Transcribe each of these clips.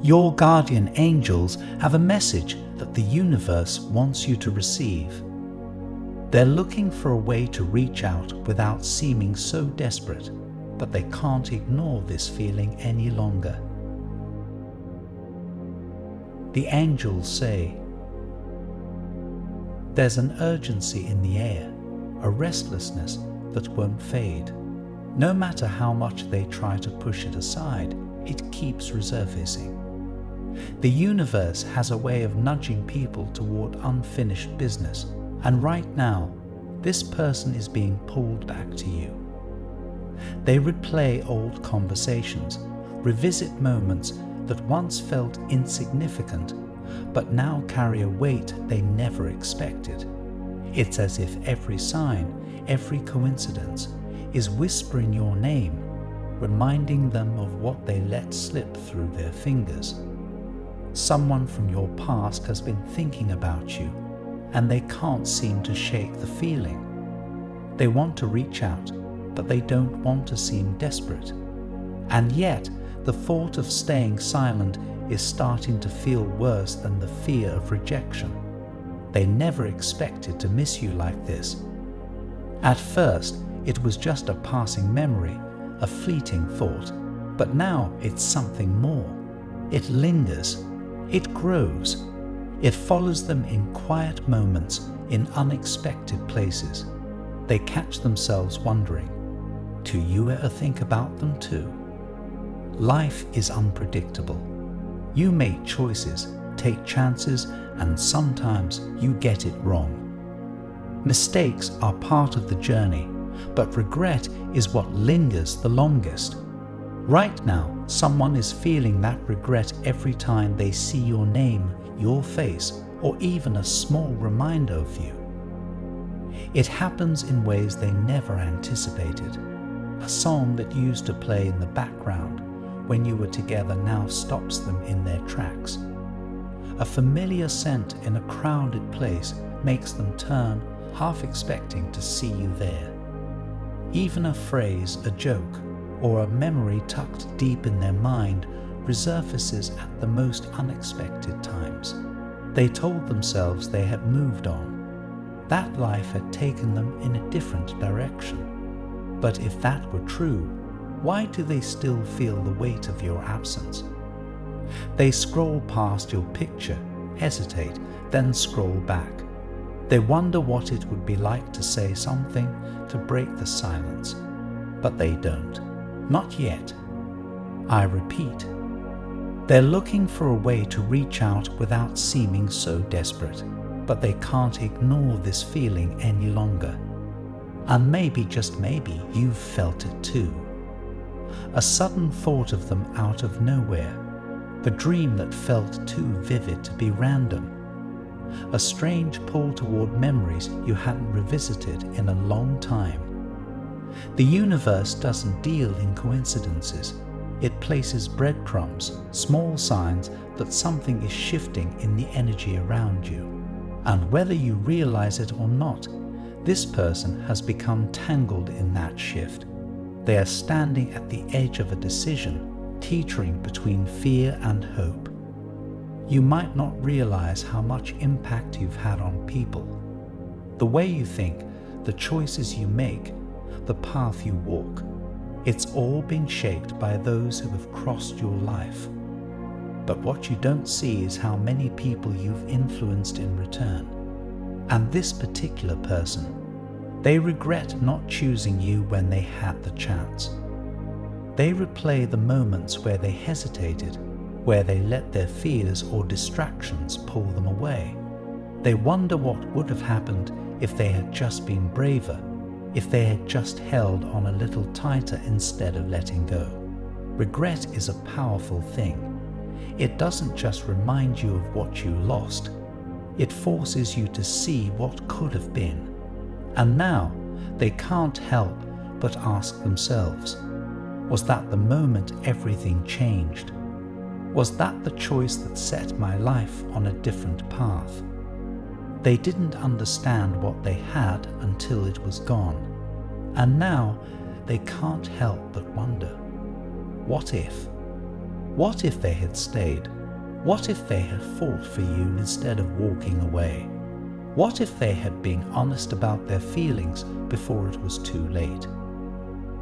Your guardian angels have a message that the universe wants you to receive. They're looking for a way to reach out without seeming so desperate, but they can't ignore this feeling any longer. The angels say, "There's an urgency in the air, a restlessness that won't fade. No matter how much they try to push it aside, it keeps resurfacing." The universe has a way of nudging people toward unfinished business, and right now, this person is being pulled back to you. They replay old conversations, revisit moments that once felt insignificant, but now carry a weight they never expected. It's as if every sign, every coincidence, is whispering your name, reminding them of what they let slip through their fingers. Someone from your past has been thinking about you, and they can't seem to shake the feeling. They want to reach out, but they don't want to seem desperate. And yet, the thought of staying silent is starting to feel worse than the fear of rejection. They never expected to miss you like this. At first, it was just a passing memory, a fleeting thought, but now it's something more. It lingers, it grows, it follows them in quiet moments, in unexpected places. They catch themselves wondering, "Do you ever think about them too?" Life is unpredictable. You make choices, take chances, and sometimes you get it wrong. Mistakes are part of the journey, but regret is what lingers the longest. Right now, someone is feeling that regret every time they see your name, your face, or even a small reminder of you. It happens in ways they never anticipated. A song that used to play in the background when you were together now stops them in their tracks. A familiar scent in a crowded place makes them turn, half expecting to see you there. Even a phrase, a joke, or a memory tucked deep in their mind resurfaces at the most unexpected times. They told themselves they had moved on. That life had taken them in a different direction. But if that were true, why do they still feel the weight of your absence? They scroll past your picture, hesitate, then scroll back. They wonder what it would be like to say something to break the silence. But they don't. Not yet. I repeat. They're looking for a way to reach out without seeming so desperate, but they can't ignore this feeling any longer. And maybe, just maybe, you've felt it too. A sudden thought of them out of nowhere, the dream that felt too vivid to be random, a strange pull toward memories you hadn't revisited in a long time. The universe doesn't deal in coincidences. It places breadcrumbs, small signs that something is shifting in the energy around you. And whether you realize it or not, this person has become tangled in that shift. They are standing at the edge of a decision, teetering between fear and hope. You might not realize how much impact you've had on people. The way you think, the choices you make, the path you walk, it's all been shaped by those who have crossed your life. But what you don't see is how many people you've influenced in return. And this particular person, they regret not choosing you when they had the chance. They replay the moments where they hesitated, where they let their fears or distractions pull them away. They wonder what would have happened if they had just been braver, if they had just held on a little tighter instead of letting go. Regret is a powerful thing. It doesn't just remind you of what you lost. It forces you to see what could have been. And now, they can't help but ask themselves, was that the moment everything changed? Was that the choice that set my life on a different path? They didn't understand what they had until it was gone. And now, they can't help but wonder, what if? What if they had stayed? What if they had fought for you instead of walking away? What if they had been honest about their feelings before it was too late?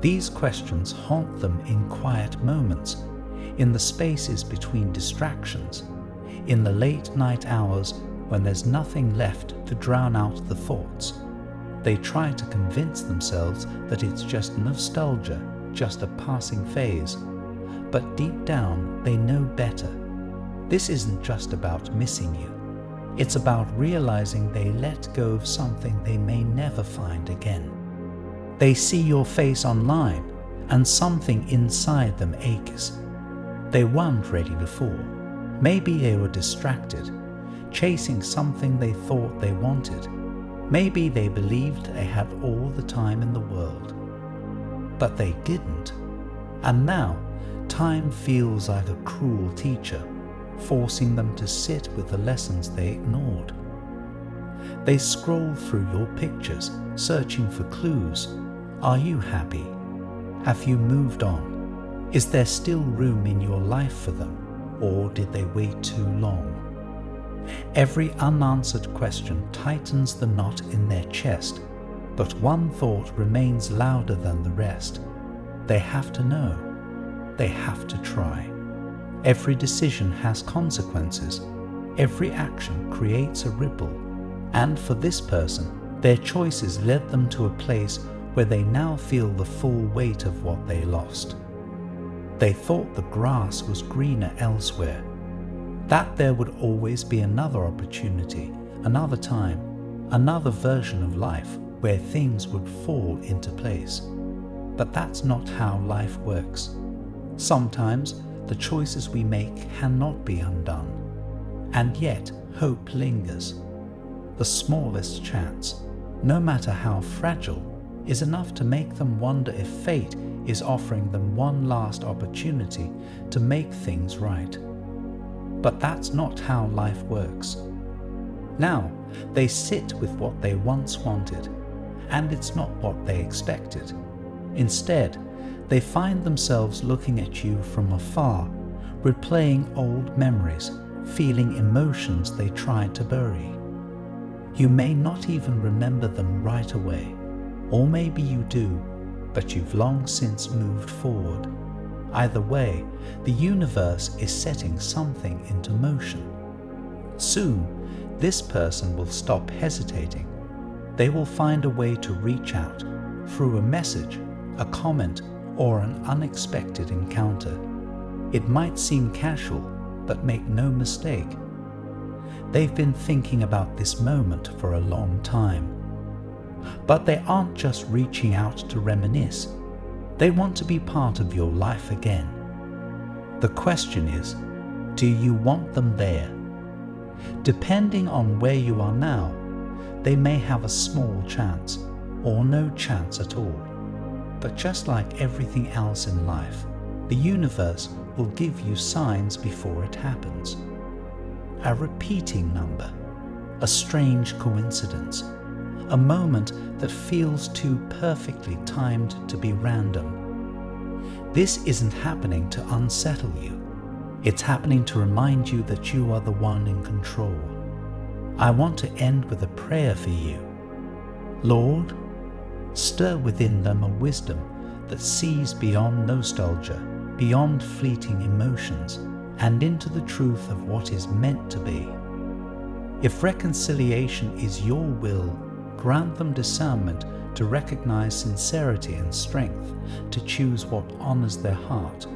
These questions haunt them in quiet moments, in the spaces between distractions, in the late night hours when there's nothing left to drown out the thoughts. They try to convince themselves that it's just nostalgia, just a passing phase. But deep down, they know better. This isn't just about missing you. It's about realizing they let go of something they may never find again. They see your face online, and something inside them aches. They weren't ready before. Maybe they were distracted, chasing something they thought they wanted. Maybe they believed they had all the time in the world. But they didn't. And now, time feels like a cruel teacher, forcing them to sit with the lessons they ignored. They scroll through your pictures, searching for clues. Are you happy? Have you moved on? Is there still room in your life for them, or did they wait too long? Every unanswered question tightens the knot in their chest, but one thought remains louder than the rest. They have to know. They have to try. Every decision has consequences. Every action creates a ripple. And for this person, their choices led them to a place where they now feel the full weight of what they lost. They thought the grass was greener elsewhere, that there would always be another opportunity, another time, another version of life where things would fall into place. But that's not how life works. Sometimes the choices we make cannot be undone, and yet hope lingers. The smallest chance, no matter how fragile, is enough to make them wonder if fate is offering them one last opportunity to make things right. But that's not how life works. Now, they sit with what they once wanted, and it's not what they expected. Instead, they find themselves looking at you from afar, replaying old memories, feeling emotions they tried to bury. You may not even remember them right away, or maybe you do, but you've long since moved forward. Either way, the universe is setting something into motion. Soon, this person will stop hesitating. They will find a way to reach out, through a message, a comment, or an unexpected encounter. It might seem casual, but make no mistake. They've been thinking about this moment for a long time. But they aren't just reaching out to reminisce. They want to be part of your life again. The question is, do you want them there? Depending on where you are now, they may have a small chance, or no chance at all. But just like everything else in life, the universe will give you signs before it happens. A repeating number, a strange coincidence, a moment that feels too perfectly timed to be random. This isn't happening to unsettle you. It's happening to remind you that you are the one in control. I want to end with a prayer for you. Lord, stir within them a wisdom that sees beyond nostalgia, beyond fleeting emotions, and into the truth of what is meant to be. If reconciliation is your will, grant them discernment to recognize sincerity and strength, to choose what honors their heart.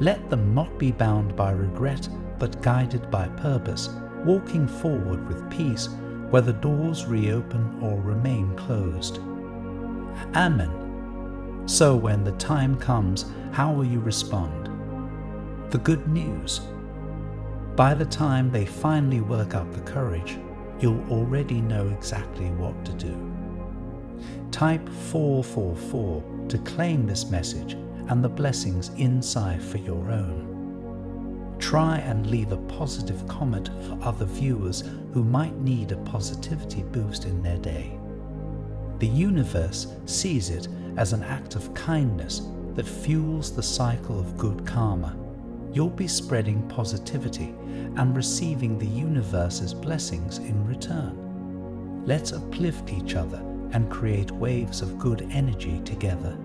Let them not be bound by regret, but guided by purpose, walking forward with peace, whether doors reopen or remain closed. Amen. So when the time comes, how will you respond? The good news. By the time they finally work up the courage, you'll already know exactly what to do. Type 444 to claim this message and the blessings inside for your own. Try and leave a positive comment for other viewers who might need a positivity boost in their day. The universe sees it as an act of kindness that fuels the cycle of good karma. You'll be spreading positivity and receiving the universe's blessings in return. Let's uplift each other and create waves of good energy together.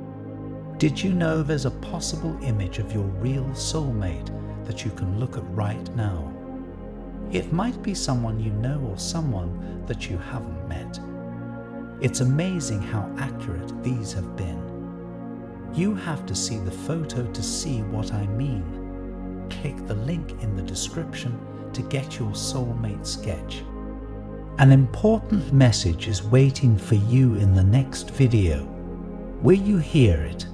Did you know there's a possible image of your real soulmate that you can look at right now? It might be someone you know or someone that you haven't met. It's amazing how accurate these have been. You have to see the photo to see what I mean. Click the link in the description to get your soulmate sketch. An important message is waiting for you in the next video. Will you hear it?